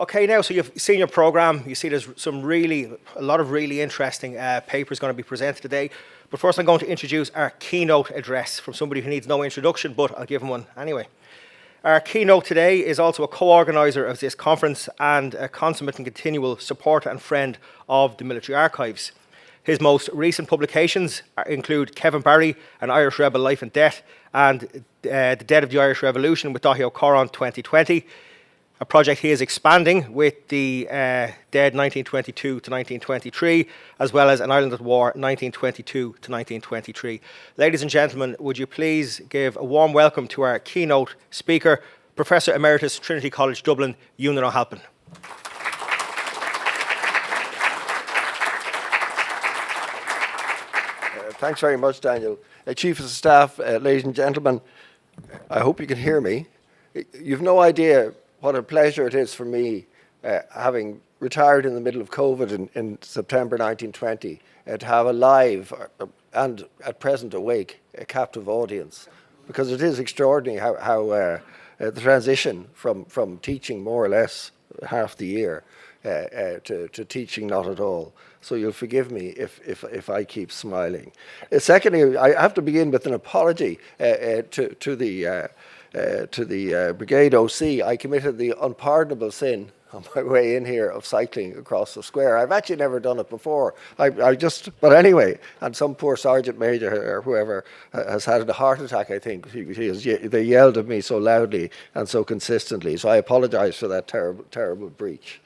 Okay, now, so you've seen your programme. You see there's a lot of really interesting papers going to be presented today. But first I'm going to introduce our keynote address from somebody who needs no introduction, but I'll give him one anyway. Our keynote today is also a co-organiser of this conference and a consummate and continual supporter and friend of the Military Archives. His most recent publications include Kevin Barry, An Irish Rebel Life and Death, and The Dead of the Irish Revolution with Dáithí Ó Corráin 2020, a project he is expanding with the Dead 1922 to 1923, as well as An Ireland at War 1922 to 1923. Ladies and gentlemen, would you please give a warm welcome to our keynote speaker, Professor Emeritus, Trinity College Dublin, Eunan O'Halpin. Thanks very much, Daniel. Chief of Staff, ladies and gentlemen, I hope you can hear me. You've no idea what a pleasure it is for me, having retired in the middle of COVID in September 1920, to have a live and at present awake, a captive audience. Because it is extraordinary how the transition from teaching more or less half the year to teaching not at all. So you'll forgive me if I keep smiling. Secondly, I have to begin with an apology to the Brigade OC. I committed the unpardonable sin on my way in here of cycling across the square. I've actually never done it before. But anyway, and some poor sergeant major or whoever has had a heart attack, I think. They yelled at me so loudly and so consistently. So I apologise for that terrible breach.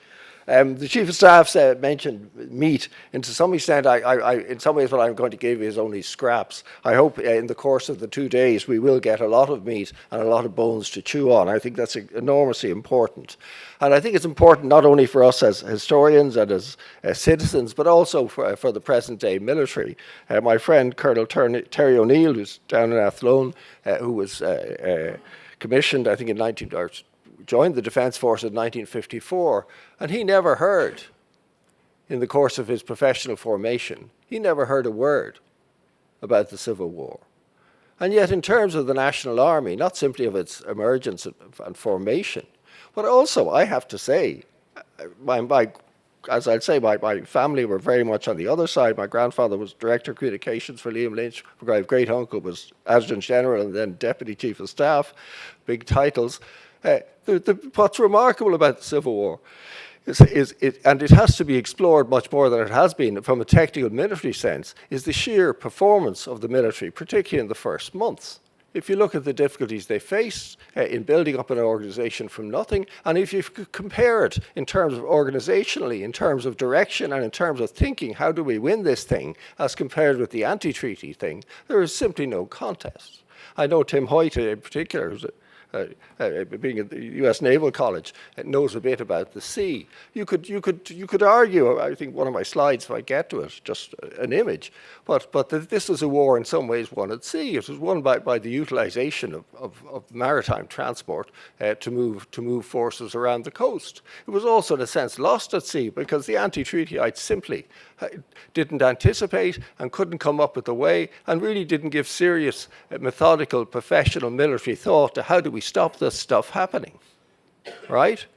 The Chief of Staff mentioned meat, and to some extent, in some ways what I'm going to give you is only scraps. I hope in the course of the 2 days we will get a lot of meat and a lot of bones to chew on. I think that's enormously important. And I think it's important not only for us as historians and as citizens, but also for the present day military. My friend Colonel Terry O'Neill, who's down in Athlone, who was commissioned, I think, joined the Defence Force in 1954, and he never heard, in the course of his professional formation, he never heard a word about the Civil War. And yet, in terms of the National Army, not simply of its emergence and formation, but also, I have to say, as I'd say, my family were very much on the other side. My grandfather was Director of Communications for Liam Lynch. My great-uncle was Adjutant General and then Deputy Chief of Staff, big titles. What's remarkable about the Civil War and it has to be explored much more than it has been from a technical military sense, is the sheer performance of the military, particularly in the first months. If you look at the difficulties they faced in building up an organisation from nothing, and if you compare it in terms of organisationally, in terms of direction, and in terms of thinking, how do we win this thing, as compared with the anti-treaty thing, there is simply no contest. I know Tim Hoyt in particular, who's being at the U.S. Naval College, knows a bit about the sea. You could argue, I think one of my slides, if I get to it, just an image, but this was a war in some ways won at sea. It was won by the utilisation of maritime transport to move forces around the coast. It was also, in a sense, lost at sea because the anti-treatyites simply didn't anticipate and couldn't come up with a way, and really didn't give serious, methodical, professional military thought to how do we stop this stuff happening, right?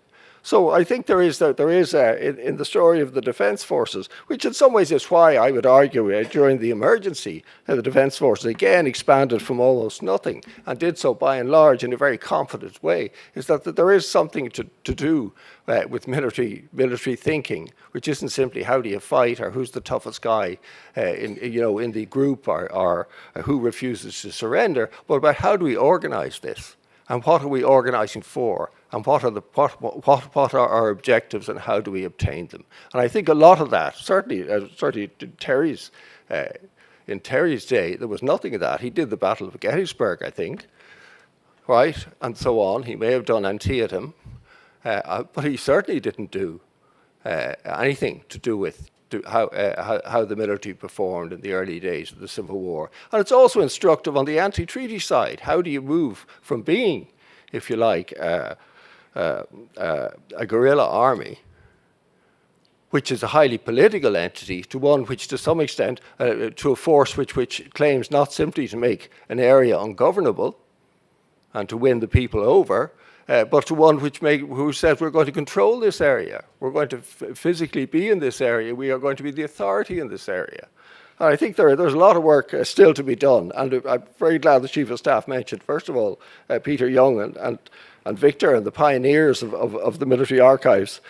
So I think there is in the story of the Defence Forces, which in some ways is why I would argue during the emergency, the Defence Forces again expanded from almost nothing and did so by and large in a very confident way, is that there is something to do with military thinking, which isn't simply how do you fight or who's the toughest guy in the group or who refuses to surrender, but about how do we organise this. And what are we organising for? And what are our objectives and how do we obtain them? And I think a lot of that, certainly in Terry's day, there was nothing of that. He did the Battle of Gettysburg, I think, right? And so on. He may have done Antietam, but he certainly didn't do anything to do with how the military performed in the early days of the Civil War. And it's also instructive on the anti-treaty side. How do you move from being, if you like, a guerrilla army, which is a highly political entity, to one which to some extent, to a force which claims not simply to make an area ungovernable and to win the people over, but to one who says we're going to control this area. We're going to physically be in this area. We are going to be the authority in this area. And I think there's a lot of work still to be done. And I'm very glad the Chief of Staff mentioned, first of all, Peter Young and Victor and the pioneers of the military archives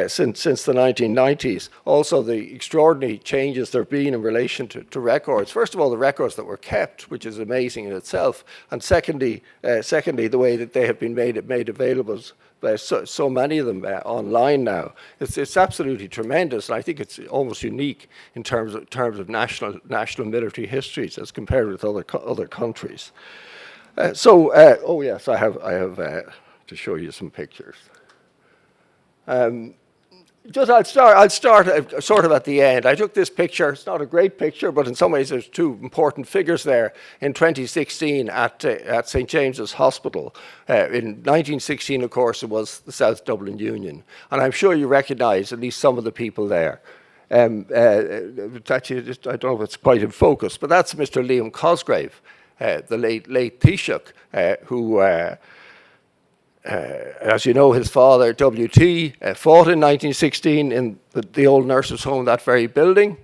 since the 1990s. Also, the extraordinary changes there have been in relation to records. First of all, the records that were kept, which is amazing in itself. And secondly, the way that they have been made available, so many of them online now. It's absolutely tremendous, and I think it's almost unique in terms of national military histories as compared with other countries. Oh yes, I have to show you some pictures. I'll start sort of at the end. I took this picture. It's not a great picture, but in some ways there's two important figures there. In 2016 at St. James's Hospital. In 1916, of course, it was the South Dublin Union. And I'm sure you recognise at least some of the people there. Actually, I don't know if it's quite in focus, but that's Mr. Liam Cosgrave, the late Taoiseach, who... as you know, his father, W.T., fought in 1916 in the old nurses' home, that very building.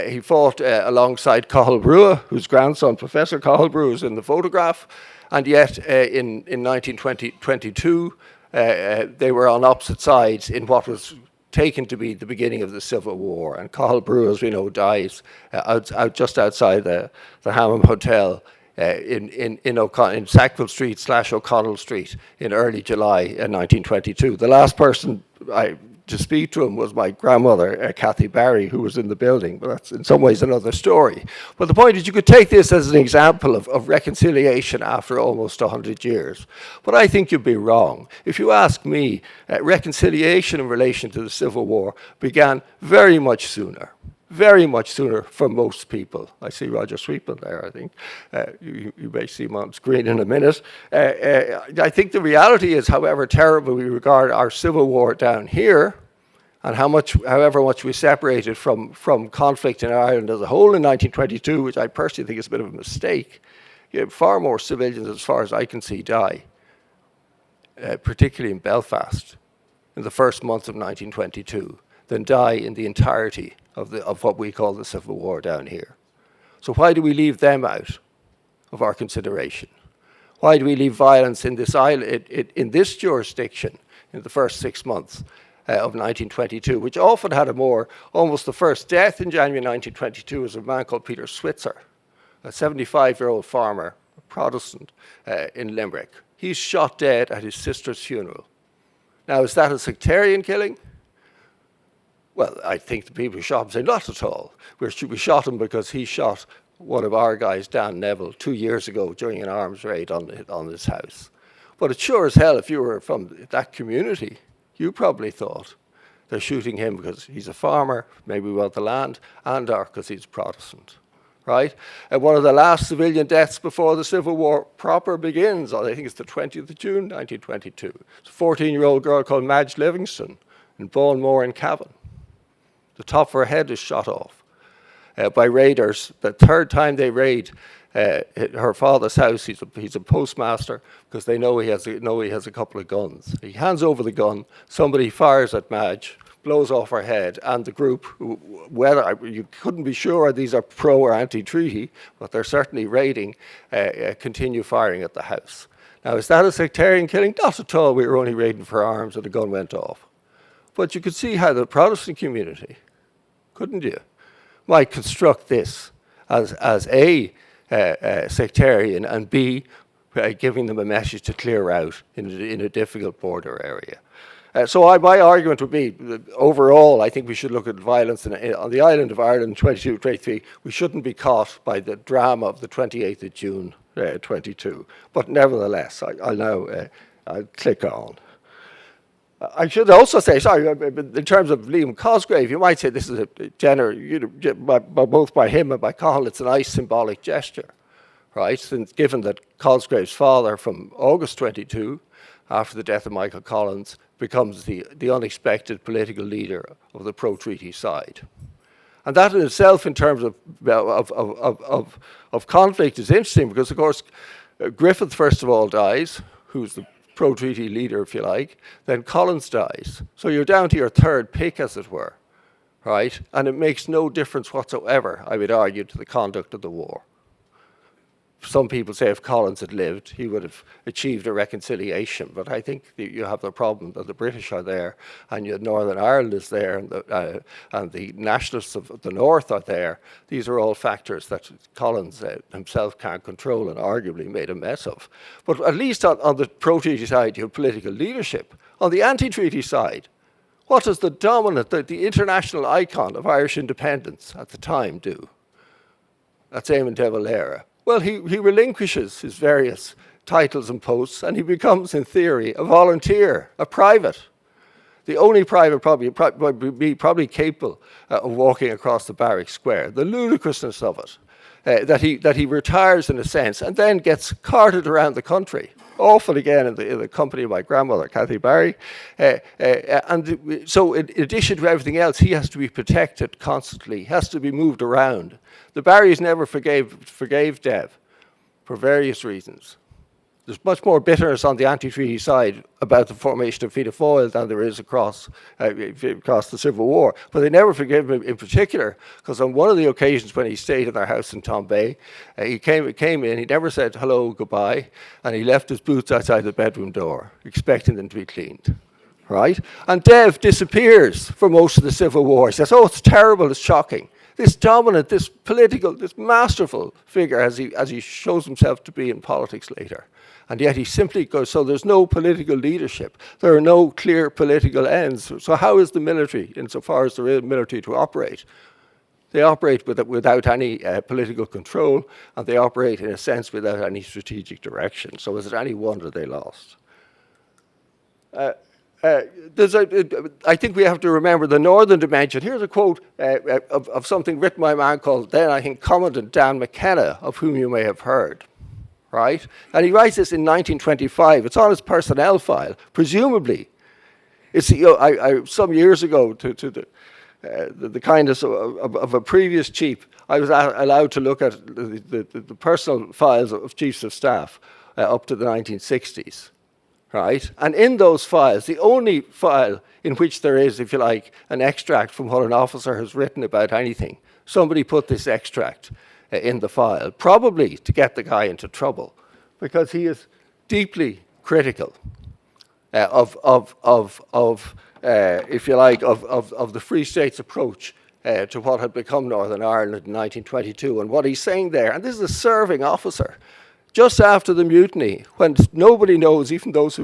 He fought alongside Cathal Brugha, whose grandson, Professor Cathal Brugha, is in the photograph. And yet, in 1922, they were on opposite sides in what was taken to be the beginning of the Civil War. And Cathal Brugha, as we know, dies just outside the Hammam Hotel in Sackville Street / O'Connell Street in early July 1922. The last person to speak to him was my grandmother, Cathy Barry, who was in the building, but that's in some ways another story. But the point is you could take this as an example of reconciliation after almost 100 years. But I think you'd be wrong. If you ask me, reconciliation in relation to the Civil War began very much sooner for most people. I see Roger Sweetman there, I think. You may see him on screen in a minute. I think the reality is, however terrible we regard our Civil War down here, and however much we separated from conflict in Ireland as a whole in 1922, which I personally think is a bit of a mistake, you have far more civilians, as far as I can see, die, particularly in Belfast, in the first month of 1922, than die in the entirety of what we call the Civil War down here. So why do we leave them out of our consideration? Why do we leave violence in this jurisdiction in the first 6 months of 1922, which often had almost the first death in January 1922 was a man called Peter Switzer, a 75-year-old farmer, a Protestant in Limerick. He's shot dead at his sister's funeral. Now, is that a sectarian killing? Well, I think the people who shot him say not at all. We shot him because he shot one of our guys, Dan Neville, 2 years ago during an arms raid on his house. But it's sure as hell, if you were from that community, you probably thought they're shooting him because he's a farmer, maybe we want the land, and or because he's Protestant, right? And one of the last civilian deaths before the Civil War proper begins, I think it's the 20th of June, 1922. It's a 14-year-old girl called Madge Livingston in Bournemore in Cavan. The top of her head is shot off by raiders. The third time they raid her father's house, he's a postmaster, because they know he has a couple of guns. He hands over the gun. Somebody fires at Madge, blows off her head, and the group, whether you couldn't be sure these are pro or anti-treaty, but they're certainly raiding, continue firing at the house. Now, is that a sectarian killing? Not at all. We were only raiding for arms, and the gun went off. But you could see how the Protestant community, couldn't you, might construct this as A, sectarian, and B, giving them a message to clear out in a difficult border area. So my argument would be that overall, I think we should look at violence on the island of Ireland in 22-23. We shouldn't be caught by the drama of the 28th of June 22. But nevertheless, I'll click on. I should also say, in terms of Liam Cosgrave, you might say this is both by him and by Cathal, it's a nice symbolic gesture, right? Since given that Cosgrave's father from August 22, after the death of Michael Collins, becomes the unexpected political leader of the pro-treaty side. And that in itself, in terms of conflict, is interesting because, of course, Griffith, first of all, dies, who's the pro-treaty leader, if you like. Then Collins dies. So you're down to your third pick, as it were, right? And it makes no difference whatsoever, I would argue, to the conduct of the war. Some people say if Collins had lived, he would have achieved a reconciliation. But I think that you have the problem that the British are there, and yet Northern Ireland is there, and the nationalists of the North are there. These are all factors that Collins himself can't control and arguably made a mess of. But at least on the pro-treaty side, you have political leadership. On the anti-treaty side, what does the dominant, the international icon of Irish independence at the time do? That's Eamon de Valera. Well, he relinquishes his various titles and posts, and he becomes, in theory, a volunteer, a private. The only private probably capable of walking across the Barrack Square. The ludicrousness of it, that he retires in a sense, and then gets carted around the country, often again in the company of my grandmother, Cathy Barry. So in addition to everything else, he has to be protected constantly. He has to be moved around. The Barrys never forgave Dev for various reasons. There's much more bitterness on the anti-treaty side about the formation of Fianna Fáil than there is across the Civil War. But they never forgave him in particular, because on one of the occasions when he stayed in their house in Tombay, he came in, he never said hello, goodbye, and he left his boots outside the bedroom door, expecting them to be cleaned. Right? And Dev disappears for most of the Civil War. He says, oh, it's terrible, it's shocking. This dominant, this political, this masterful figure as he shows himself to be in politics later. And yet he simply goes, so there's no political leadership. There are no clear political ends. So how is the military, insofar as there is military to operate? They operate without any political control, and they operate, in a sense, without any strategic direction. So is it any wonder they lost? I think we have to remember the northern dimension. Here's a quote of something written by a man called, then I think, Commandant Dan McKenna, of whom you may have heard. Right? And he writes this in 1925. It's on his personnel file. Presumably, it's some years ago, to the kindness of a previous chief, I was allowed to look at the personal files of chiefs of staff up to the 1960s. Right? And in those files, the only file in which there is, if you like, an extract from what an officer has written about anything, somebody put this extract in the file, probably to get the guy into trouble, because he is deeply critical of if you like, of the Free State's approach to what had become Northern Ireland in 1922. And what he's saying there, and this is a serving officer, just after the mutiny, when nobody knows, even those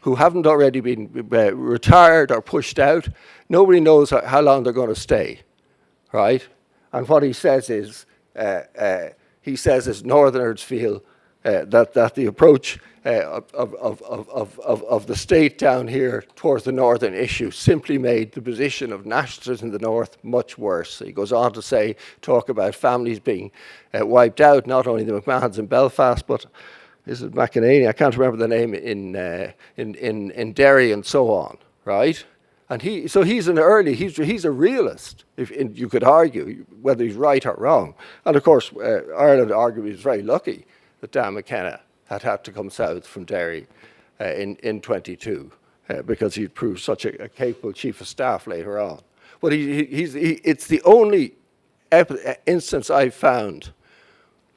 who haven't already been retired or pushed out, nobody knows how long they're going to stay, right? And what he says is, Northerners feel that the approach of the state down here towards the northern issue simply made the position of nationalists in the north much worse. He goes on to talk about families being wiped out, not only the McMahons in Belfast, but is it McEnany? I can't remember the name, in Derry and so on, right? And he's a realist, if you could argue, whether he's right or wrong. And of course, Ireland arguably is very lucky that Dan McKenna had to come south from Derry in 22, because he'd proved such a capable chief of staff later on. But it's the only instance I've found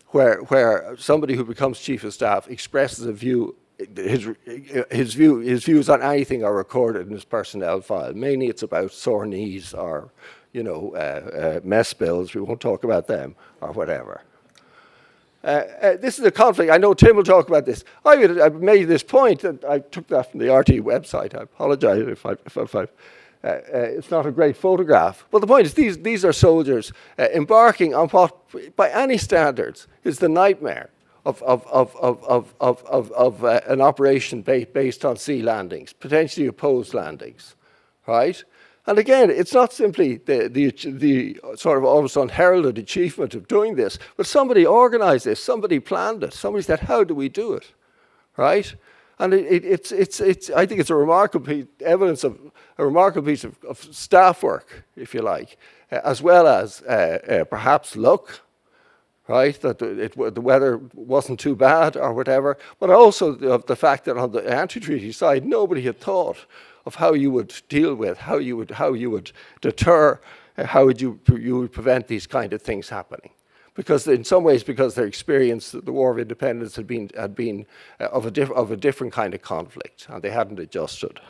where somebody who becomes chief of staff expresses a view. His views on anything are recorded in his personnel file. Mainly it's about sore knees or, mess bills. We won't talk about them or whatever. This is a conflict. I know Tim will talk about this. I made this point, and I took that from the RT website. I apologize if it's not a great photograph. But the point is, these are soldiers embarking on what, by any standards, is the nightmare of an operation based on sea landings, potentially opposed landings, right? And again, it's not simply the sort of almost unheralded achievement of doing this, but somebody organized this, somebody planned it, somebody said, how do we do it, right? And it's I think it's a remarkable evidence of a remarkable piece of staff work, if you like, as well as perhaps luck, right? That the weather wasn't too bad or whatever, but also of the fact that on the anti-treaty side, nobody had thought of how you would deal with, how you would deter, how you would prevent these kind of things happening. Because in some ways, because their experience, the War of Independence had been of a different kind of conflict, and they hadn't adjusted.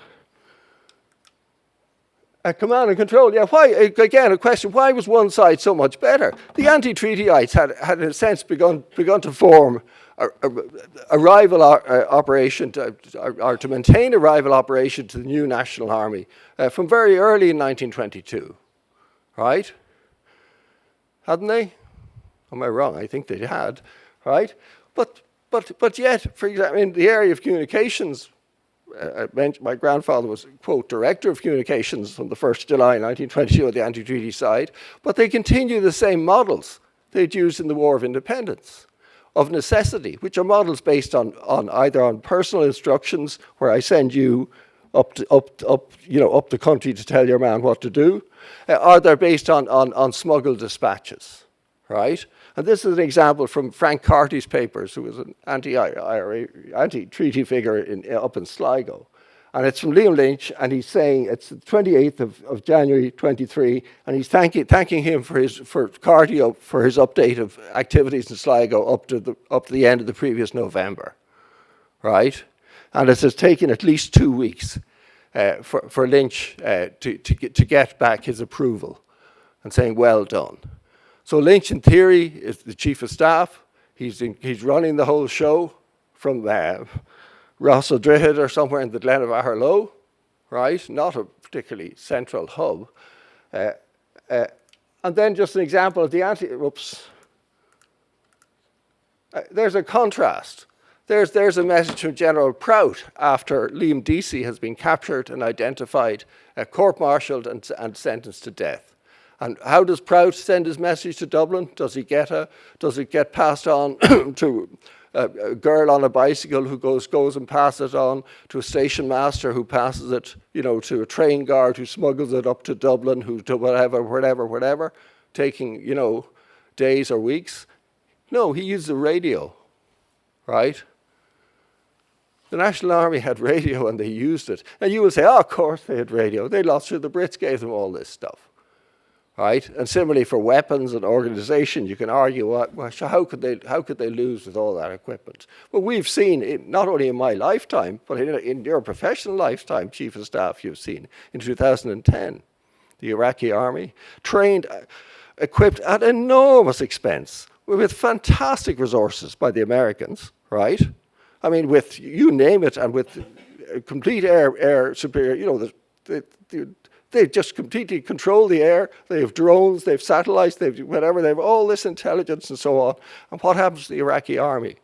Command and control, yeah, why, again, a question, why was one side so much better? The anti-treatyites had in a sense begun to form a rival operation, or to maintain a rival operation to the new National Army from very early in 1922, right? Hadn't they? Am I wrong? I think they had, right? But yet, for example, in the area of communications, my grandfather was, quote, director of communications from the 1st of July 1922 on the anti-treaty side, but they continue the same models they'd used in the War of Independence, of necessity, which are models based on either on personal instructions, where I send you up the country to tell your man what to do, or they're based on smuggled dispatches, right? And this is an example from Frank Carty's papers, who was an anti-treaty figure up in Sligo. And it's from Liam Lynch, and he's saying, it's the 28th of January 23, and he's thanking him for Carty for his update of activities in Sligo up to the end of the previous November, right? And it has taken at least 2 weeks for Lynch to get back his approval, and saying, well done. So Lynch, in theory, is the chief of staff. He's running the whole show from Rossall Droichead or somewhere in the Glen of Aherlow, right? Not a particularly central hub. And then just an example of the there's a contrast. There's a message from General Prout after Liam Deasy has been captured and identified, court-martialed and sentenced to death. And how does Prout send his message to Dublin? Does it get passed on to a girl on a bicycle who goes and passes it on to a station master who passes it, to a train guard who smuggles it up to Dublin, who to whatever, taking, days or weeks? No, he used the radio, right? The National Army had radio and they used it. And you will say, of course they had radio. They lost through, the Brits gave them all this stuff. Right? And similarly for weapons and organization, you can argue, how could they lose with all that equipment? Well, we've seen, not only in my lifetime, but in your professional lifetime, Chief of Staff, you've seen, in 2010, the Iraqi army, trained, equipped at enormous expense, with fantastic resources by the Americans, right? I mean, with, you name it, and with complete air superior, they just completely control the air. They have drones, they have satellites, they have all this intelligence and so on. And what happens to the Iraqi army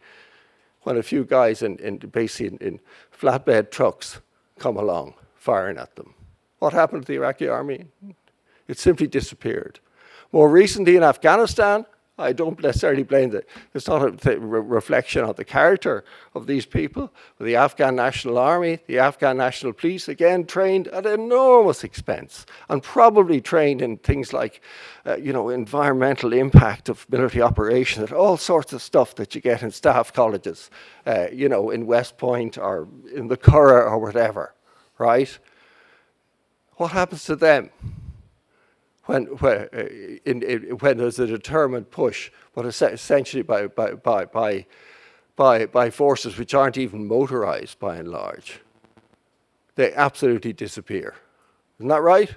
when a few guys basically in flatbed trucks come along firing at them? What happened to the Iraqi army? It simply disappeared. More recently in Afghanistan, I don't necessarily blame it's not a reflection of the character of these people. The Afghan National Army, the Afghan National Police, again, trained at enormous expense and probably trained in things like, environmental impact of military operations, all sorts of stuff that you get in staff colleges, in West Point or in the Curragh or whatever, right? What happens to them? When there's a determined push, but essentially by forces which aren't even motorized by and large, they absolutely disappear. Isn't that right?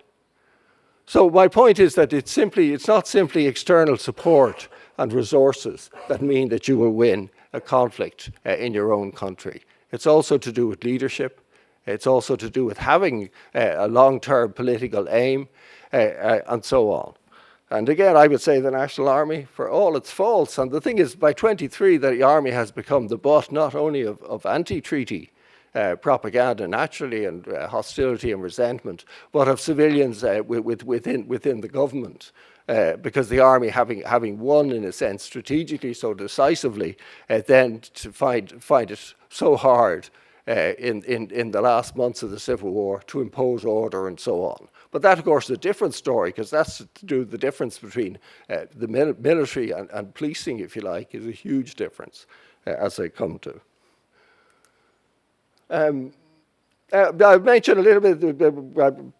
So my point is that it's not simply external support and resources that mean that you will win a conflict in your own country. It's also to do with leadership. It's also to do with having a long-term political aim. And so on. And again, I would say the National Army, for all its faults, and the thing is, by 23, the Army has become the butt not only of anti-treaty propaganda, naturally, and hostility and resentment, but of civilians within the government. Because the Army, having won, in a sense, strategically so decisively, then to find it so hard in the last months of the Civil War to impose order and so on. But that, of course, is a different story, because that's to do with the difference between the military and policing, if you like, is a huge difference, as I come to. I mentioned a little bit,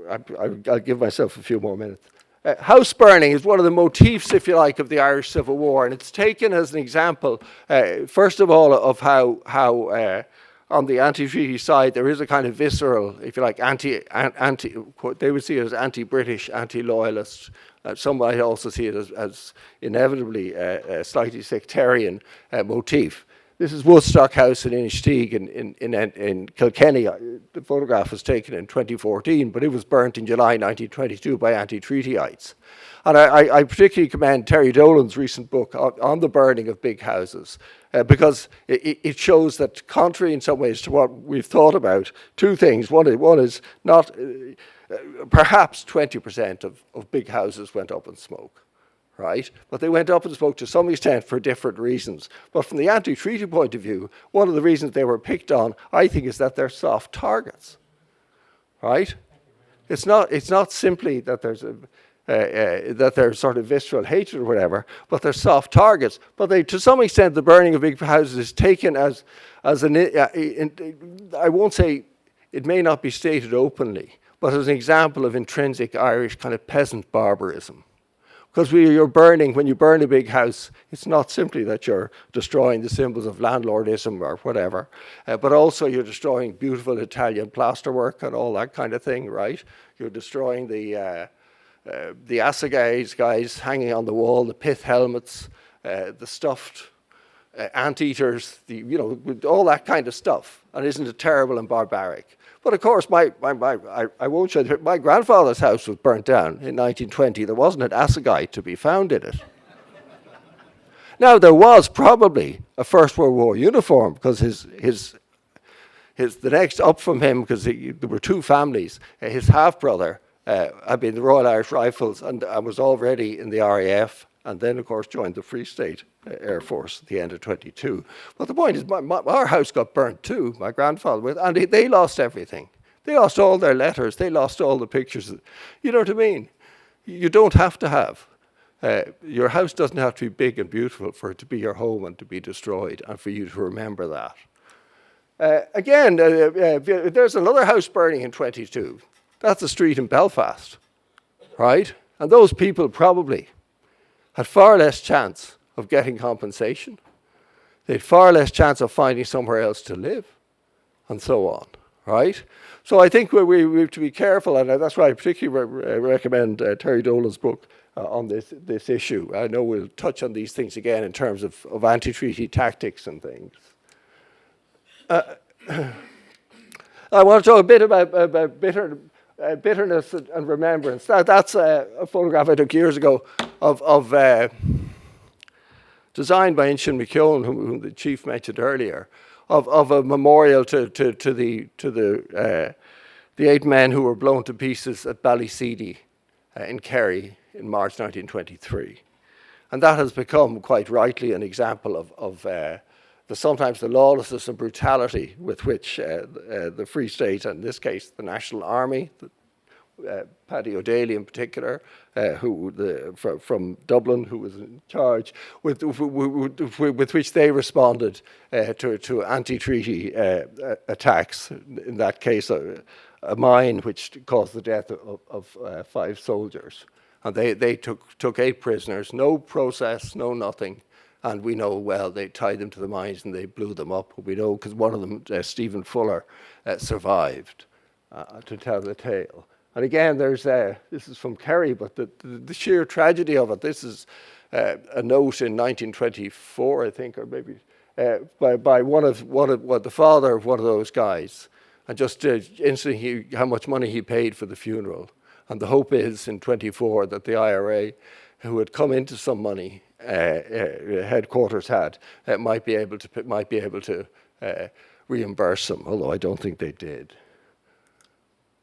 I'll give myself a few more minutes. House burning is one of the motifs, if you like, of the Irish Civil War, and it's taken as an example, first of all, of how on the anti-treaty side there is a kind of visceral, if you like, they would see it as anti-British, anti-loyalist. Some might also see it as inevitably a slightly sectarian motif. This is Woodstock House in Inistioge in Kilkenny. The photograph was taken in 2014, but it was burnt in July 1922 by anti-treatyites. And I particularly commend Terry Dolan's recent book on the burning of big houses, because it shows that, contrary in some ways to what we've thought about, two things. One is not, perhaps 20% of big houses went up in smoke. Right? But they went up in smoke to some extent for different reasons. But from the anti-treaty point of view, one of the reasons they were picked on, I think, is that they're soft targets. Right? It's not simply that there's sort of visceral hatred or whatever, but they're soft targets. But to some extent, the burning of big houses is taken as I won't say, it may not be stated openly, but as an example of intrinsic Irish kind of peasant barbarism. Because when you burn a big house, it's not simply that you're destroying the symbols of landlordism or whatever, but also you're destroying beautiful Italian plasterwork and all that kind of thing, right? You're destroying the assegais guys hanging on the wall, the pith helmets, the stuffed anteaters, all that kind of stuff. And isn't it terrible and barbaric? But of course, I won't show you, my grandfather's house was burnt down in 1920. There wasn't an assegai to be found in it. Now, there was probably a First World War uniform, because the next up from him, because there were two families, his half-brother had been in the Royal Irish Rifles and was already in the RAF, and then, of course, joined the Free State Air Force at the end of 22. But the point is, our house got burnt too, my grandfather, and they lost everything. They lost all their letters. They lost all the pictures. You know what I mean? You don't have to have. Your house doesn't have to be big and beautiful for it to be your home and to be destroyed, and for you to remember that. Again, there's another house burning in 22. That's a street in Belfast, right? And those people probably had far less chance of getting compensation. They had far less chance of finding somewhere else to live, and so on, right? So I think we have to be careful, and that's why I particularly recommend Terry Dolan's book on this issue. I know we'll touch on these things again in terms of anti-treaty tactics and things. I want to talk a bit about bitterness and remembrance. That's a photograph I took years ago of designed by Inchon McKeown, whom the chief mentioned earlier, of a memorial to the 8 men who were blown to pieces at Ballyseedy in Kerry in March 1923. And that has become, quite rightly, an example of sometimes the lawlessness and brutality with which the Free State, and in this case the National Army, Paddy O'Daly in particular, from Dublin, who was in charge, with which they responded to anti-treaty attacks. In that case, a mine which caused the death of 5 soldiers. And they took 8 prisoners, no process, no nothing. And we know, well, they tied them to the mines and they blew them up. We know because one of them, Stephen Fuller, survived to tell the tale. And again, this is from Kerry, but the sheer tragedy of it. This is a note in 1924, I think, or maybe by the father of one of those guys, and just instantly how much money he paid for the funeral. And the hope is in 24 that the IRA, who had come into some money, headquarters had, might be able to reimburse them, although I don't think they did.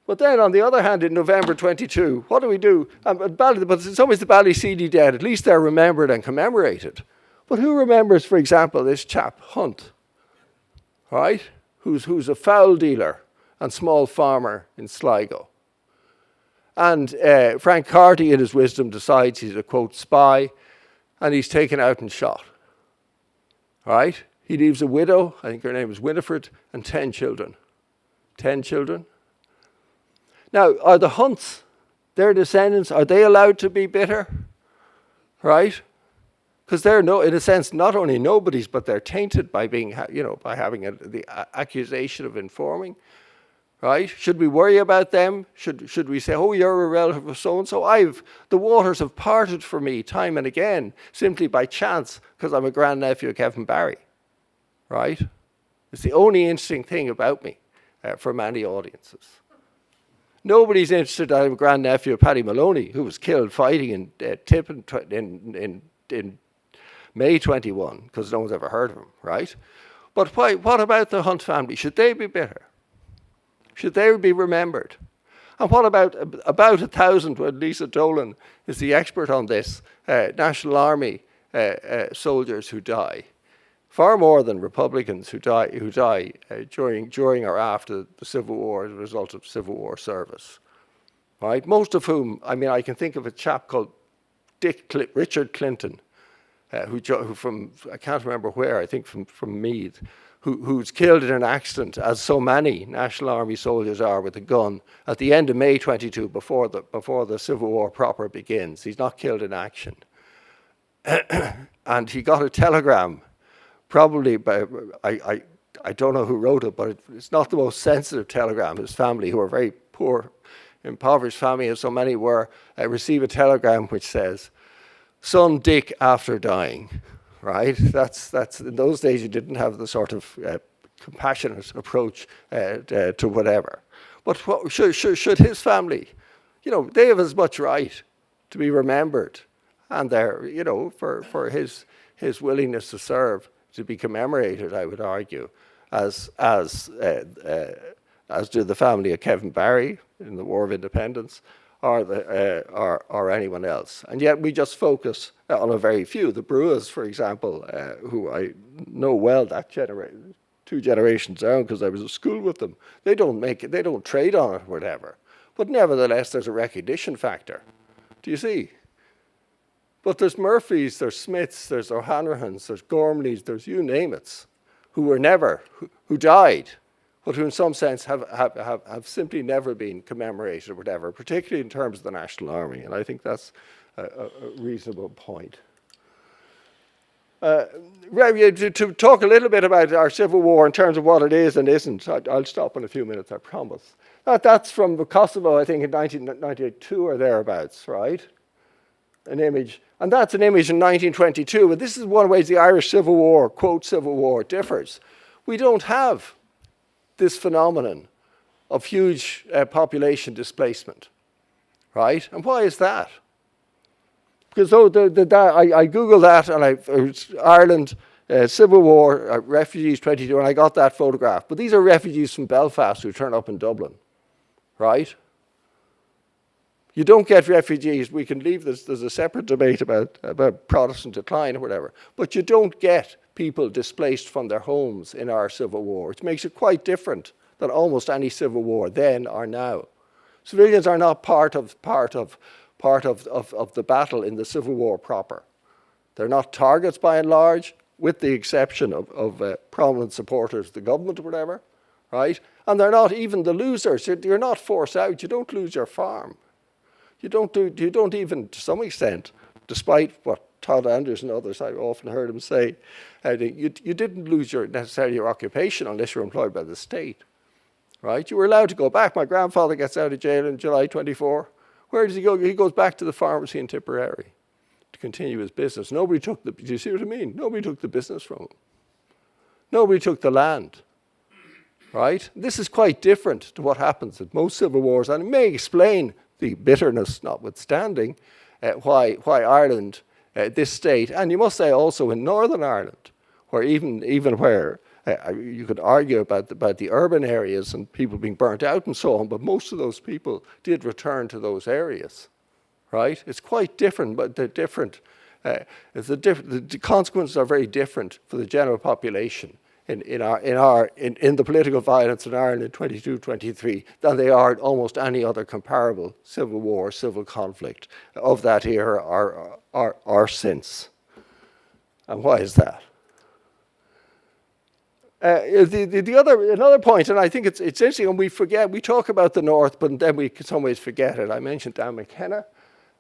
But then, on the other hand, in November 22, what do we do? But in some ways, the Ballyseedy dead, at least they're remembered and commemorated. But who remembers, for example, this chap, Hunt? Right? who's a fowl dealer and small farmer in Sligo. And Frank Carty, in his wisdom, decides he's a, quote, spy, and he's taken out and shot. Right? He leaves a widow, I think her name is Winifred, and 10 children. 10 children. Now, are the Hunts, their descendants, are they allowed to be bitter? Right? Because they're, in a sense, not only nobodies, but they're tainted by being, by having the accusation of informing. Right? Should we worry about them? Should we say, oh, you're a relative of so-and-so? The waters have parted for me time and again, simply by chance, because I'm a grandnephew of Kevin Barry. Right? It's the only interesting thing about me for many audiences. Nobody's interested that I'm a grandnephew of Paddy Maloney, who was killed fighting in Tippin in May 21, because no one's ever heard of him, right? But what about the Hunt family? Should they be bitter? Should they be remembered? And what about 1,000, when Lisa Dolan is the expert on this, National Army soldiers who die? Far more than Republicans who die during or after the Civil War as a result of Civil War service. Right? Most of whom, I can think of a chap called Richard Clinton, who from, I can't remember where, I think from Meath, who's killed in an accident, as so many National Army soldiers are, with a gun at the end of May 22, before the Civil War proper begins. He's not killed in action. And he got a telegram, probably by, I don't know who wrote it, but it's not the most sensitive telegram. His family, who are very poor, impoverished family, as so many were, receive a telegram which says, "Son Dick after dying." Right? That's in those days you didn't have the sort of compassionate approach to whatever. But should his family, they have as much right to be remembered, and they're, for his willingness to serve, to be commemorated, I would argue, as do the family of Kevin Barry in the War of Independence, or anyone else. And yet we just focus on a very few. The Bruas, for example, who I know well, that generation, 2 generations down, because I was at school with them. They don't trade on it or whatever. But nevertheless, there's a recognition factor. Do you see? But there's Murphys, there's Smiths, there's O'Hanrahans, there's Gormleys, there's you name it, who died, but who in some sense have simply never been commemorated or whatever, particularly in terms of the National Army. And I think that's a reasonable point. To talk a little bit about our Civil War in terms of what it is and isn't, I'll stop in a few minutes, I promise. That's from Kosovo, I think, in 1992 or thereabouts, right? An image. And that's an image in 1922. But this is one of the ways the Irish Civil War, quote, Civil War, differs. We don't have this phenomenon of huge population displacement, right? And why is that? Because I Googled that, and Ireland, Civil War, refugees 22, and I got that photograph. But these are refugees from Belfast who turn up in Dublin, right? You don't get refugees. We can leave this. There's a separate debate about Protestant decline or whatever. But you don't get people displaced from their homes in our Civil War, which makes it quite different than almost any Civil War then or now. Civilians are not part of the battle in the Civil War proper. They're not targets by and large, with the exception of prominent supporters of the government or whatever, right? And they're not even the losers. You're not forced out. You don't lose your farm. You don't even, to some extent, despite what Todd Anders and others, I've often heard him say, you didn't lose necessarily your occupation unless you're employed by the state, right? You were allowed to go back. My grandfather gets out of jail in July 24. Where does he go? He goes back to the pharmacy in Tipperary to continue his business. Nobody took do you see what I mean? Nobody took the business from him. Nobody took the land, right? This is quite different to what happens in most civil wars, and it may explain, the bitterness notwithstanding, why Ireland, this state, and you must say also in Northern Ireland, where even where you could argue about the urban areas and people being burnt out and so on, but most of those people did return to those areas, right? It's quite different, but they're different. The consequences are very different for the general population in the political violence in Ireland in 22-23 than they are in almost any other comparable civil war, civil conflict of that era or since. And why is that? Another point, and I think it's interesting, and we talk about the North, but then we in some ways forget it. I mentioned Dan McKenna.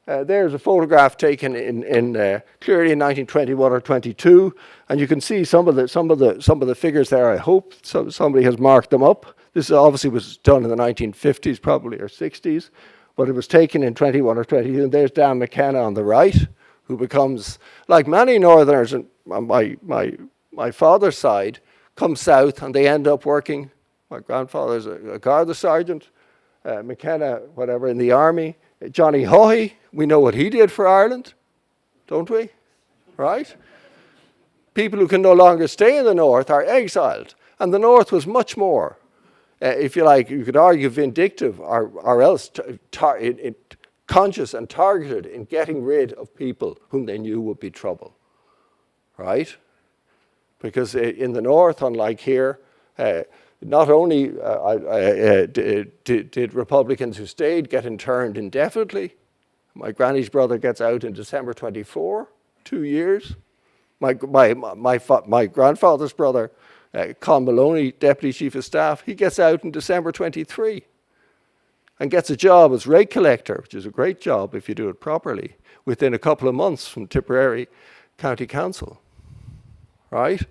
There's a photograph taken clearly in 1921 or 22, and you can see some of the figures there. I hope somebody has marked them up. This obviously was done in the 1950s, probably, or 60s, but it was taken in 21 or 22. And there's Dan McKenna on the right, who becomes, like many Northerners on my father's side, come south and they end up working. My grandfather's a Garda sergeant, McKenna, whatever, in the army. Johnny Haughey, we know what he did for Ireland, don't we? Right? People who can no longer stay in the North are exiled. And the North was much more, if you like, you could argue vindictive or else conscious and targeted in getting rid of people whom they knew would be trouble. Right? Because in the North, unlike here, not only did Republicans who stayed get interned indefinitely. My granny's brother gets out in December 24, 2 years. My grandfather's brother, Con Maloney, Deputy Chief of Staff, he gets out in December 23 and gets a job as rate collector, which is a great job if you do it properly, within a couple of months from Tipperary County Council. Right?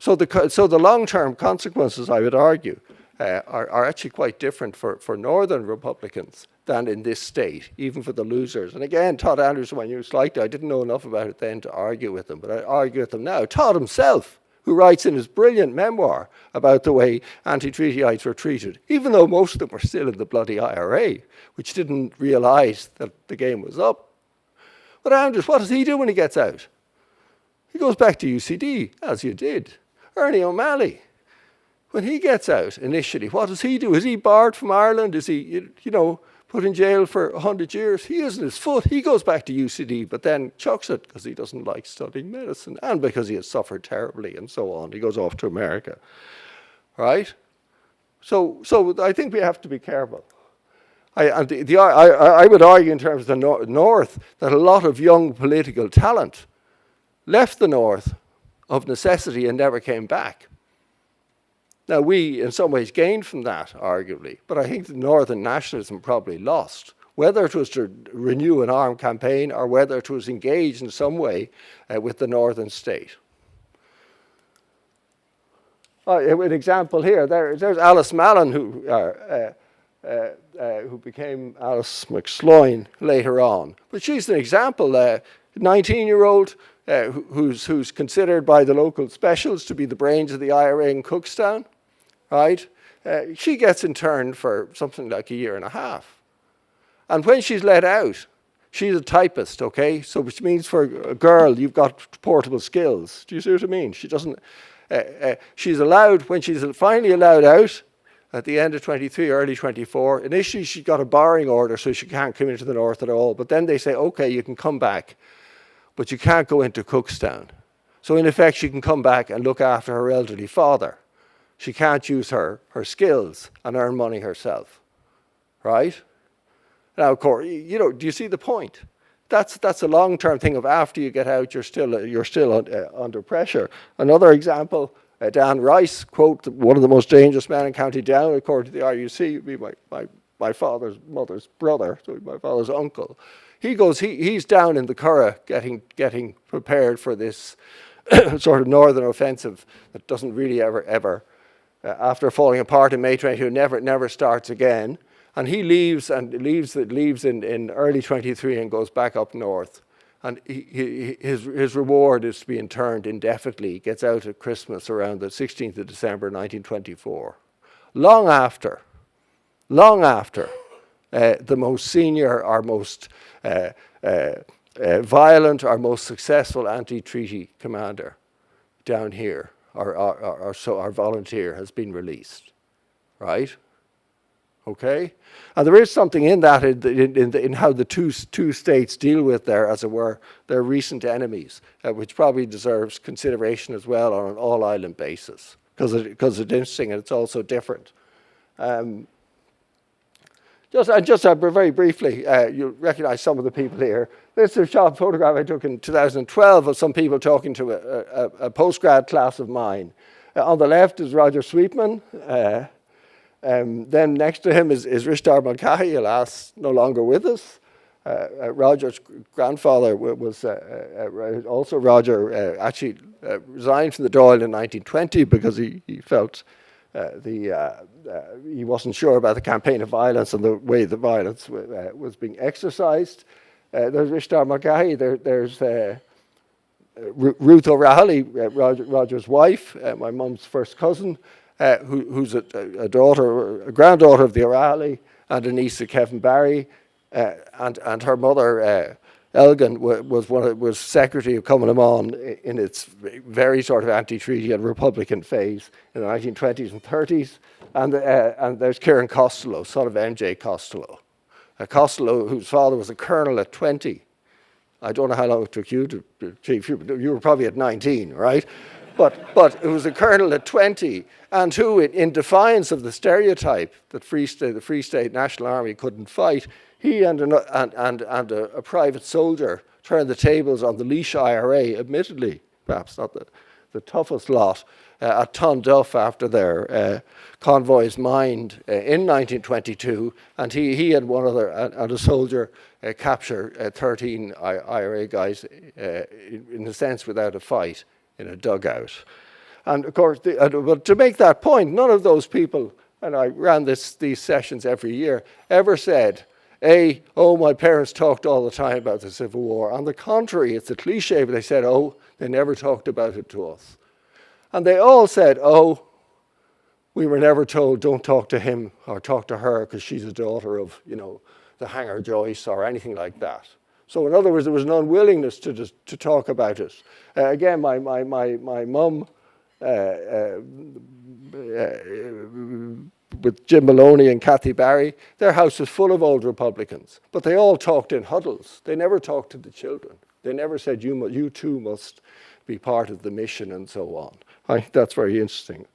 So the long-term consequences, I would argue, are actually quite different for Northern Republicans than in this state, even for the losers. And again, Todd Anderson, when you liked it, I didn't know enough about it then to argue with him, but I argue with him now. Todd himself, who writes in his brilliant memoir about the way anti-treatyites were treated, even though most of them were still in the bloody IRA, which didn't realise that the game was up. But Anders, what does he do when he gets out? He goes back to UCD, as you did. Ernie O'Malley, when he gets out initially, what does he do? Is he barred from Ireland? Is he, put in jail for 100 years? He isn't his foot. He goes back to UCD, but then chucks it because he doesn't like studying medicine and because he has suffered terribly and so on. He goes off to America, right? So I think we have to be careful. I would argue in terms of the North that a lot of young political talent left the North of necessity and never came back. Now, we in some ways gained from that, arguably, but I think the Northern nationalism probably lost, whether it was to renew an armed campaign or whether it was engaged in some way with the Northern state. An example here, there's Alice Mallon, who became Alice McSloyne later on. But she's an example, 19-year-old, who's considered by the local specials to be the brains of the IRA in Cookstown, right? She gets interned for something like a year and a half. And when she's let out, she's a typist, okay? So which means for a girl, you've got portable skills. Do you see what I mean? She doesn't, she's allowed, when she's finally allowed out, at the end of 23, early 24, initially she got a barring order, so she can't come into the North at all. But then they say, okay, you can come back, but you can't go into Cookstown. So in effect, she can come back and look after her elderly father. She can't use her skills and earn money herself, right? Now, of course, do you see the point? That's a long-term thing of after you get out, you're still under pressure. Another example, Dan Rice, quote, one of the most dangerous men in County Down, according to the RUC, would be my father's mother's brother, so my father's uncle. He's down in the Curragh getting prepared for this sort of northern offensive that doesn't really ever after falling apart in May 22, never starts again. And he leaves in early 23 and goes back up north. And his reward is to be interned indefinitely. He gets out at Christmas around the 16th of December 1924. Long after the most senior, our most violent, our most successful anti-treaty commander down here, our volunteer, has been released, right? Okay, and there is something in that in how the two states deal with their, as it were, their recent enemies, which probably deserves consideration as well on an all-island basis. because it's interesting and it's also different. Just very briefly, you'll recognize some of the people here. This is a shot photograph I took in 2012 of some people talking to a postgrad class of mine. On the left is Roger Sweetman. Then next to him is Rishdar Mulcahy, alas, no longer with us. Roger's grandfather was also Roger, actually resigned from the Dáil in 1920 because he felt he wasn't sure about the campaign of violence and the way the violence was being exercised. There's Rishdar Mulcahy. There's Ruth O'Reilly, Roger's wife, my mum's first cousin, who's a granddaughter of the O'Reilly, and a niece of Kevin Barry, and her mother, Elgin, was secretary of Cumann Món in its very sort of anti-treaty and Republican phase in the 1920s and 30s. And there's Kieran Costello, son of M.J. Costello. Costello, whose father was a colonel at 20. I don't know how long it took you to achieve. You were probably at 19, right? But it was a colonel at 20, and who, in defiance of the stereotype that the Free State National Army couldn't fight, he and a private soldier turned the tables on the Laois IRA, admittedly, perhaps not the toughest lot, at Tunduff after their convoys mined in 1922, and he and one other and a soldier capture 13 IRA guys in a sense without a fight in a dugout. And of course, but to make that point, none of those people, and I ran these sessions every year, ever said, oh, my parents talked all the time about the Civil War. On the contrary, it's a cliche, but they said, oh, they never talked about it to us. And they all said, oh, we were never told don't talk to him or talk to her because she's a daughter of, the Hanger Joyce or anything like that. So in other words, there was an unwillingness to talk about it. Again, my mum, with Jim Maloney and Kathy Barry, their house was full of old Republicans, but they all talked in huddles. They never talked to the children. They never said, you too must be part of the mission and so on. I think that's very interesting.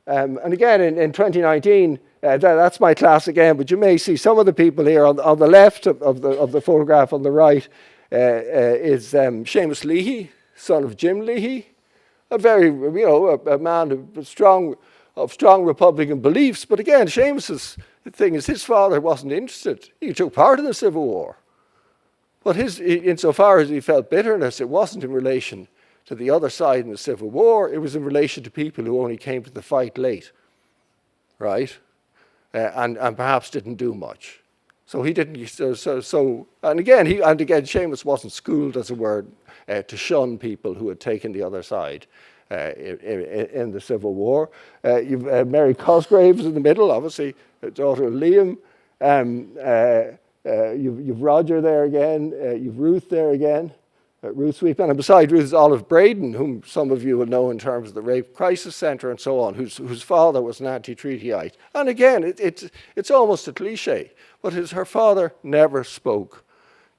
And again, in 2019, that's my class again, but you may see some of the people here on the left of the photograph. On the right is Seamus Leahy, son of Jim Leahy, a very, a man of strong Republican beliefs. But again, Seamus's thing is his father wasn't interested. He took part in the Civil War. But insofar as he felt bitterness, it wasn't in relation to the other side in the Civil War. It was in relation to people who only came to the fight late, right? And perhaps didn't do much. So he didn't. And again, Seamus wasn't schooled, as it were, to shun people who had taken the other side in the Civil War. You've Mary Cosgraves in the middle, obviously, daughter of Liam. You've Roger there again. You've Ruth there again. Ruth Sweetman, and beside Ruth is Olive Braden, whom some of you will know in terms of the Rape Crisis Centre and so on, whose father was an anti-treatyite. And again, it's almost a cliche, but her father never spoke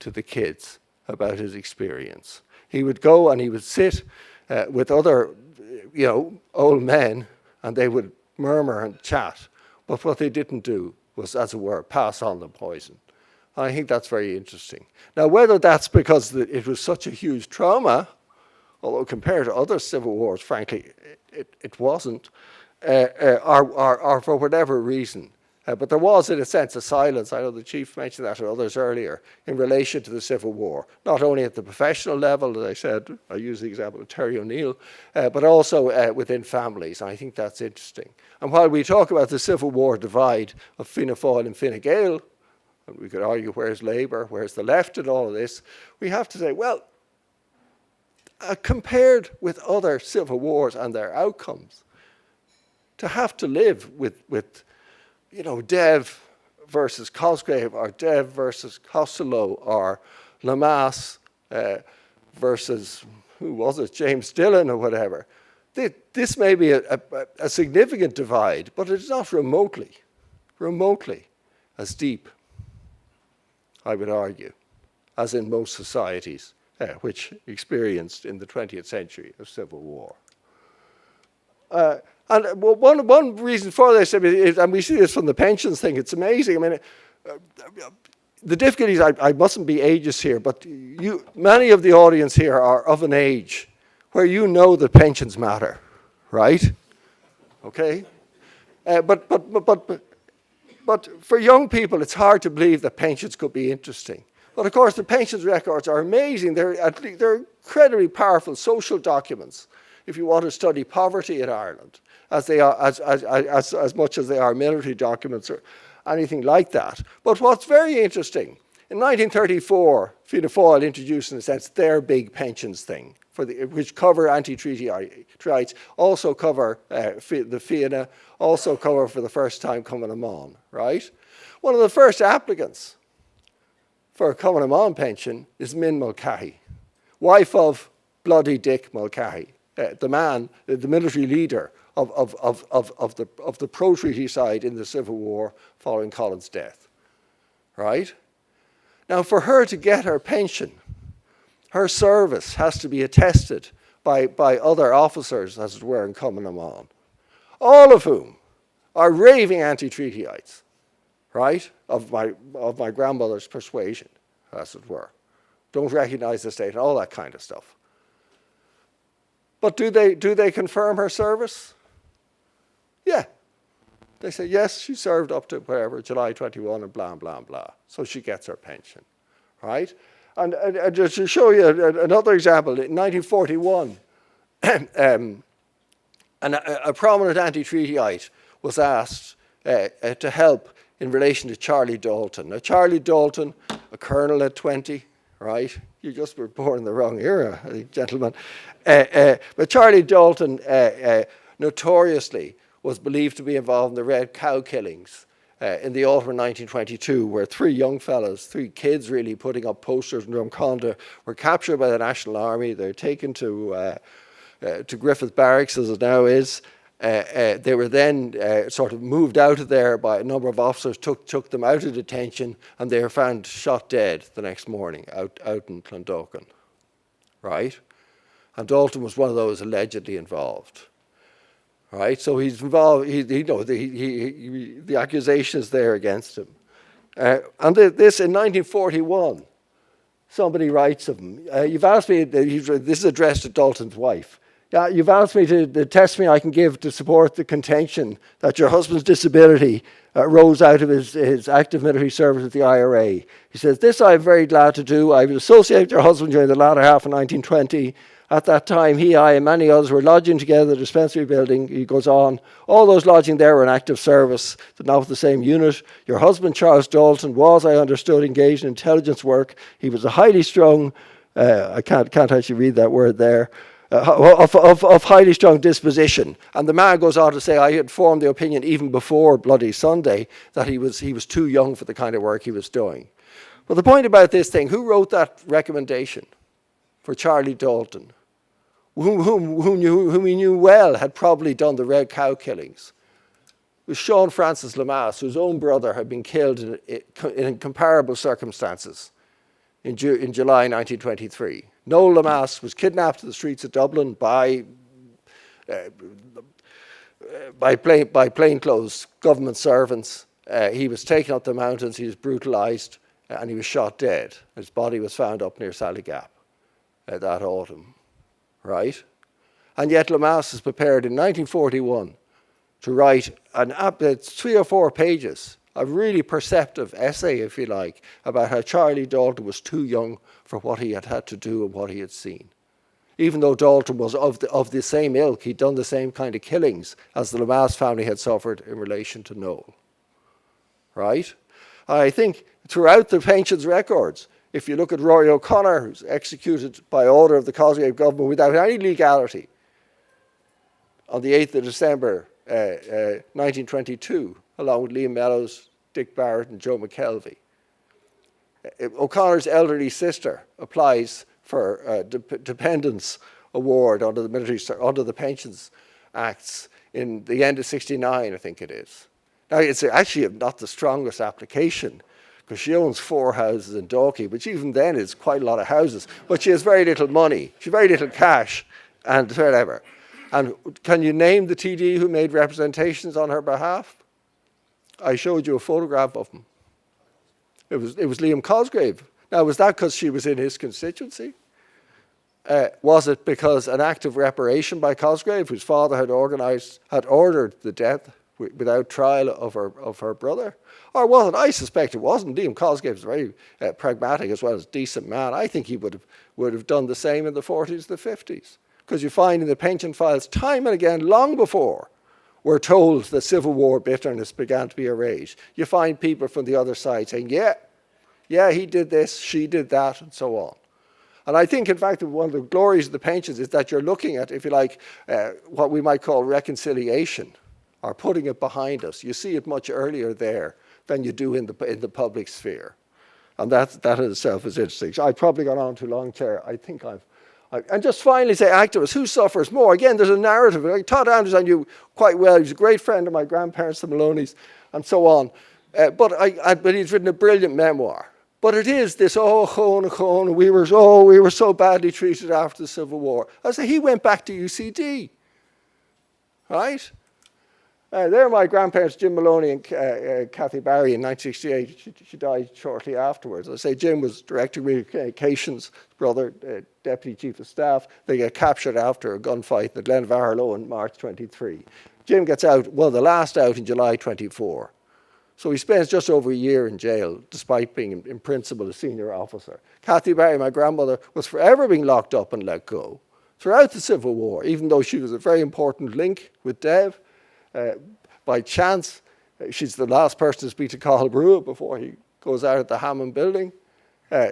to the kids about his experience. He would go and he would sit with other, old men, and they would murmur and chat, but what they didn't do was, as it were, pass on the poison. I think that's very interesting. Now, whether that's because it was such a huge trauma, although compared to other civil wars, frankly, it wasn't, or for whatever reason. But there was, in a sense, a silence. I know the Chief mentioned that to others earlier in relation to the Civil War, not only at the professional level, as I said, I use the example of Terry O'Neill, but also within families. And I think that's interesting. And while we talk about the Civil War divide of Fianna Fáil and Fine Gael, and we could argue where's Labour, where's the left in all of this, we have to say, well, compared with other civil wars and their outcomes, to have to live with Dev versus Cosgrave, or Dev versus Costello, or Lamass versus, who was it, James Dillon or whatever, this may be a significant divide, but it's not remotely as deep, I would argue, as in most societies which experienced in the 20th century a civil war. And one reason for this, I mean, is, and we see this from the pensions thing, it's amazing. I mean, the difficulties, I mustn't be ageist here, but many of the audience here are of an age where you know that pensions matter, right? Okay? But for young people, it's hard to believe that pensions could be interesting. But of course, the pensions records are amazing. They're incredibly powerful social documents if you want to study poverty in Ireland, as they are as much as they are military documents or anything like that. But what's very interesting, in 1934, Fianna Fáil introduced, in a sense, their big pensions thing, which cover anti-treaty rights, also cover the Fianna, also cover for the first time Cumann na mBan, right? One of the first applicants for a Cumann na mBan pension is Min Mulcahy, wife of Bloody Dick Mulcahy, the man, the military leader of the pro-treaty side in the Civil War following Colin's death, right? Now, for her to get her pension, her service has to be attested by other officers, as it were, in Cumann na mBan, all of whom are raving anti-treatyites, right, of my grandmother's persuasion, as it were. Don't recognize the state and all that kind of stuff. But do they confirm her service? Yeah. They say, yes, she served up to whatever, July 21 and blah, blah, blah. So she gets her pension, right? And just to show you another example, in 1941, a prominent anti-treatyite was asked to help in relation to Charlie Dalton. Now, Charlie Dalton, a colonel at 20, right? You just were born in the wrong era, I think, gentlemen. But Charlie Dalton notoriously was believed to be involved in the Red Cow killings in the autumn of 1922, where three young fellows, three kids really, putting up posters in Drumconda, were captured by the National Army. They're taken to Griffith Barracks, as it now is. They were then sort of moved out of there by a number of officers, took them out of detention, and they were found shot dead the next morning out in Clondalkin, right? And Dalton was one of those allegedly involved, right? So he's involved. The accusation is there against him. And this in 1941, somebody writes of him. You've asked me. This is addressed to Dalton's wife. Yeah, you've asked me the testimony I can give to support the contention that your husband's disability rose out of his active military service with the IRA. He says, this I'm very glad to do. I was associated with your husband during the latter half of 1920. At that time, he, I, and many others were lodging together at the dispensary building. He goes on, all those lodging there were in active service, but not with the same unit. Your husband, Charles Dalton, was, I understood, engaged in intelligence work. He was a highly strung, I can't actually read that word there, of highly strong disposition. And the man goes on to say, I had formed the opinion even before Bloody Sunday that he was too young for the kind of work he was doing. But the point about this thing, who wrote that recommendation for Charlie Dalton, whom he knew well had probably done the Red Cow killings? It was Sean Francis Lemass, whose own brother had been killed in comparable circumstances in July 1923. Noel Lemass was kidnapped to the streets of Dublin by plainclothes government servants. He was taken up the mountains, he was brutalised, and he was shot dead. His body was found up near Sallygap that autumn, right? And yet Lemass is prepared in 1941 to write it's 3 or 4 pages, a really perceptive essay, if you like, about how Charlie Dalton was too young for what he had to do and what he had seen. Even though Dalton was of the same ilk, he'd done the same kind of killings as the Lemass family had suffered in relation to Noel, right? I think throughout the pensions records, if you look at Rory O'Connor, who's executed by order of the Cosgrave government without any legality on the 8th of December 1922, along with Liam Mellows, Dick Barrett and Joe McKelvey. O'Connor's elderly sister applies for a dependence award under the Pensions Acts in the end of '69, I think it is. Now, it's actually not the strongest application because she owns 4 houses in Dalkey, which even then is quite a lot of houses. But she has very little money, she has very little cash, and whatever. And can you name the TD who made representations on her behalf? I showed you a photograph of him. It was Liam Cosgrave. Now, was that because she was in his constituency? Was it because an act of reparation by Cosgrave, whose father had ordered the death without trial of her brother? Or was it? I suspect it wasn't. Liam Cosgrave was a very pragmatic as well as decent man. I think he would have done the same in the 40s, the 50s. Because you find in the pension files time and again, long before we're told that Civil War bitterness began to be erased, you find people from the other side saying, yeah, he did this, she did that, and so on. And I think, in fact, one of the glories of the pensions is that you're looking at, if you like, what we might call reconciliation, or putting it behind us. You see it much earlier there than you do in the public sphere. And that in itself is interesting. So I've probably gone on too long, Chair. I think and just finally say activists, who suffers more? Again, there's a narrative. Like Todd Andrews I knew quite well. He was a great friend of my grandparents, the Maloneys, and so on. But he's written a brilliant memoir. But it is this, we were so badly treated after the Civil War. I say he went back to UCD, right? There are my grandparents, Jim Maloney and Kathy Barry in 1968. She died shortly afterwards. I say Jim was Director of Communications, brother, Deputy Chief of Staff. They get captured after a gunfight in the Glenvarlow in March 23. Jim gets out, the last out in July 24. So he spends just over a year in jail, despite being, in principle, a senior officer. Kathy Barry, my grandmother, was forever being locked up and let go throughout the Civil War, even though she was a very important link with Dev. By chance, she's the last person to speak to Cathal Brugha before he goes out of the Hammond building.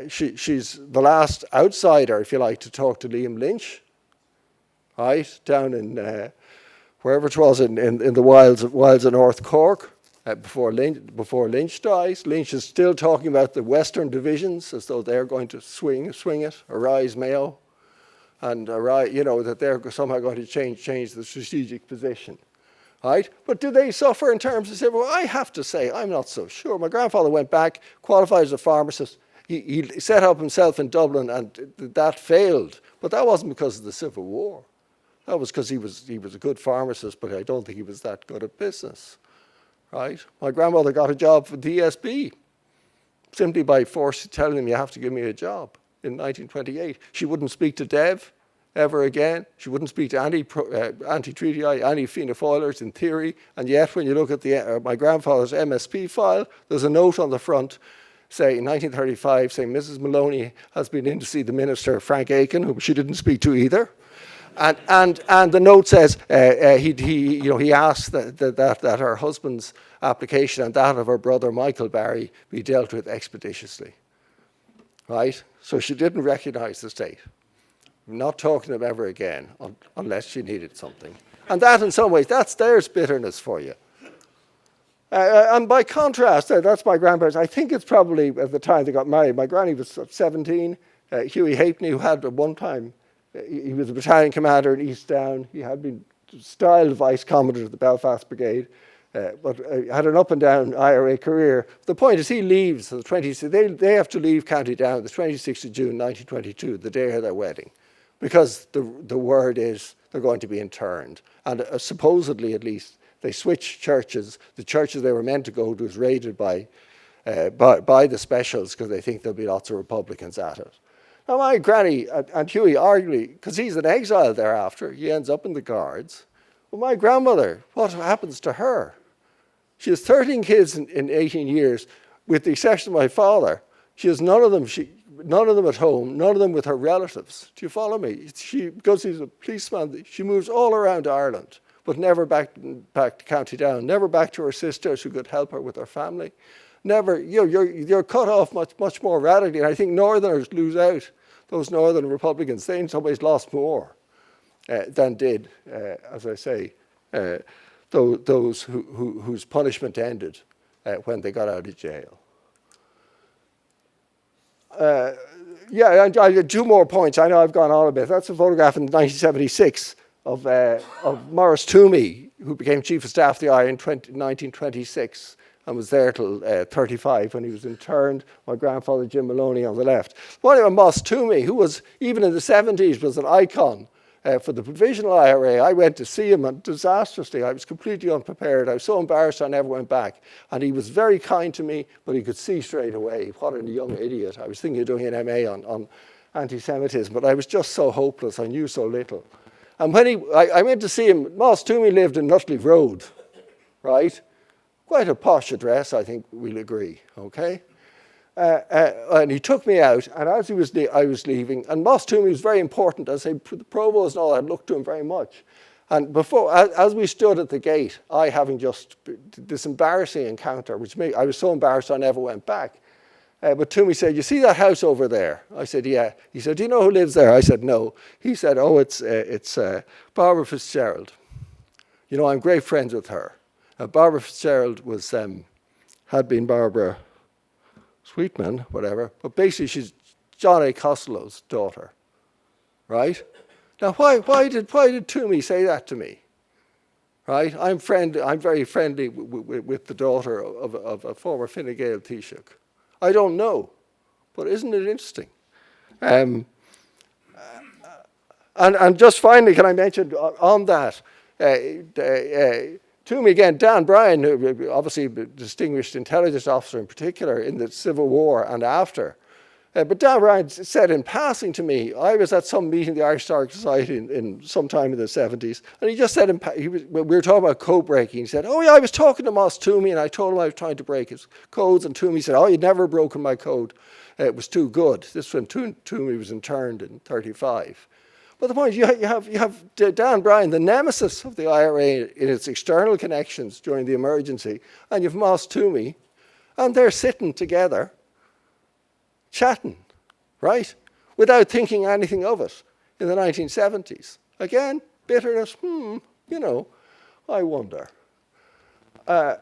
She's the last outsider, if you like, to talk to Liam Lynch, right, down in wherever it was in the wilds of North Cork. Before Lynch dies. Lynch is still talking about the Western divisions as though they're going to swing it, arise Mayo, and that they're somehow going to change the strategic position. Right? But do they suffer in terms of civil war? I have to say, I'm not so sure. My grandfather went back, qualified as a pharmacist. He set up himself in Dublin, and that failed. But that wasn't because of the Civil War. That was because he was a good pharmacist, but I don't think he was that good at business. Right? My grandmother got a job for DSB simply by telling him, you have to give me a job in 1928. She wouldn't speak to Dev ever again. She wouldn't speak to anti-treaty, anti-Fianna Fáilers in theory. And yet, when you look at my grandfather's MSP file, there's a note on the front, say in 1935, saying Mrs. Maloney has been in to see the minister, Frank Aiken, whom she didn't speak to either. And the note says he asked that her husband's application and that of her brother Michael Barry be dealt with expeditiously. Right? So she didn't recognise the state. Not talking to them ever again unless she needed something. And that, in some ways, there's bitterness for you. And by contrast, that's my grandparents. I think it's probably at the time they got married. My granny was 17. Hughie Halfpenny, who had at one time, he was a battalion commander in East Down. He had been styled Vice Commodore of the Belfast Brigade, but had an up and down IRA career. The point is, he leaves the 26th. They have to leave County Down the 26th of June, 1922, the day of their wedding, because the word is they're going to be interned. And supposedly, at least, they switched churches. The churches they were meant to go to was raided by the specials because they think there'll be lots of Republicans at it. Now, my granny and Hughie arguably, because he's an exile thereafter, he ends up in the Guards. Well, my grandmother, what happens to her? She has 13 kids in 18 years, with the exception of my father. She has none of them at home, none of them with her relatives. Do you follow me? Because he's a policeman, she moves all around Ireland, but never back to County Down, never back to her sisters who could help her with her family. Never, you're cut off much more radically. And I think Northerners lose out. Those Northern Republicans, they in some ways lost more than did, as I say, those whose punishment ended when they got out of jail. And I had two more points. I know I've gone on a bit. That's a photograph in 1976 of Maurice Toomey, who became Chief of Staff of the IRA in 1926. And was there till 35 when he was interned. My grandfather, Jim Maloney, on the left. One of Maurice Toomey, who was, even in the 70s, was an icon for the provisional IRA, I went to see him, and disastrously, I was completely unprepared. I was so embarrassed I never went back. And he was very kind to me, but he could see straight away what a young idiot. I was thinking of doing an MA on anti-Semitism, but I was just so hopeless. I knew so little. And when I went to see him, Moss Toomey lived in Nutley Road, right? Quite a posh address, I think we'll agree, okay? And he took me out, and as I was leaving, and Moss Toomey was very important. I say the provost and all, I'd looked to him very much. And before, as we stood at the gate, I having just this embarrassing encounter, which made, I was so embarrassed I never went back. But Toomey said, "You see that house over there?" I said, "Yeah." He said, "Do you know who lives there?" I said, "No." He said, "Oh, it's Barbara Fitzgerald. You know, I'm great friends with her." Barbara Fitzgerald was had been Barbara Sweetman, whatever, but basically she's John A. Costello's daughter, right? Now, why did Toomey say that to me? Right? I'm very friendly with the daughter of a former Fine Gael Taoiseach. I don't know, but isn't it interesting? And just finally, can I mention on that, Toomey again, Dan Bryan, obviously a distinguished intelligence officer in particular in the Civil War and after. But Dan Bryan said in passing to me, I was at some meeting of the Irish Historical Society in sometime in the 70s, and he just said, we were talking about code breaking. He said, "Oh yeah, I was talking to Moss Toomey, and I told him I was trying to break his codes," and Toomey said, "Oh, you'd never broken my code. It was too good." This was when Toomey was interned in 35. But the point is, you have Dan Bryan, the nemesis of the IRA in its external connections during the emergency, and you have Moss Toomey, and they're sitting together, chatting, right, without thinking anything of it in the 1970s. Again, bitterness, you know, I wonder. And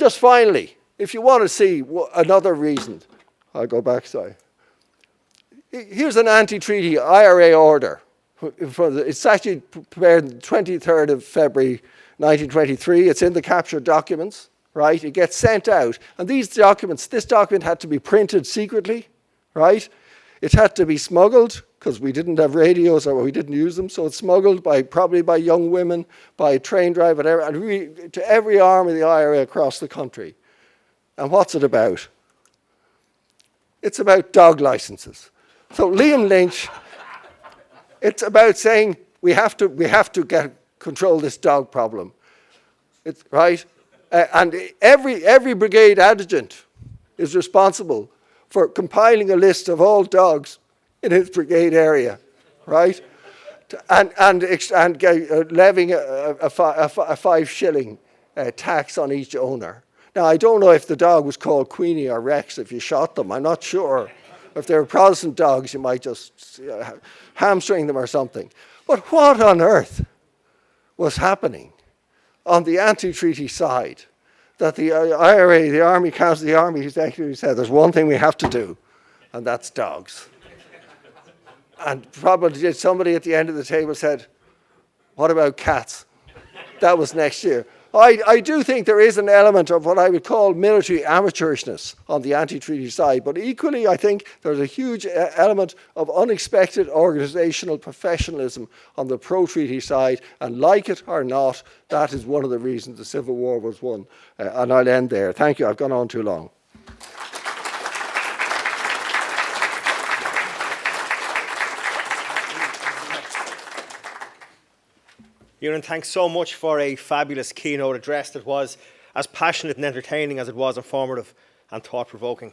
just finally, if you want to see another reason, I'll go back, sorry. Here's an anti-treaty IRA order. It's actually prepared the 23rd of February 1923. It's in the captured documents, right? It gets sent out. And these documents, this document had to be printed secretly, right? It had to be smuggled, because we didn't have radios or we didn't use them, so it's smuggled probably by young women, by train drive, whatever, and to every arm of the IRA across the country. And what's it about? It's about dog licenses. So Liam Lynch, it's about saying we have to control this dog problem. It's right, and every brigade adjutant is responsible for compiling a list of all dogs in his brigade area, right, and levying a 5 shilling tax on each owner. Now I don't know if the dog was called Queenie or Rex if you shot them. I'm not sure. If they were Protestant dogs, you might just hamstring them or something. But what on earth was happening on the anti-treaty side that the IRA, the Army Council, the Army Executive said, there's one thing we have to do, and that's dogs. And probably somebody at the end of the table said, what about cats? That was next year. I do think there is an element of what I would call military amateurishness on the anti-treaty side, but equally I think there's a huge element of unexpected organizational professionalism on the pro-treaty side, and like it or not, that is one of the reasons the Civil War was won. And I'll end there. Thank you. I've gone on too long. Eunan, thanks so much for a fabulous keynote address that was as passionate and entertaining as it was informative and thought-provoking.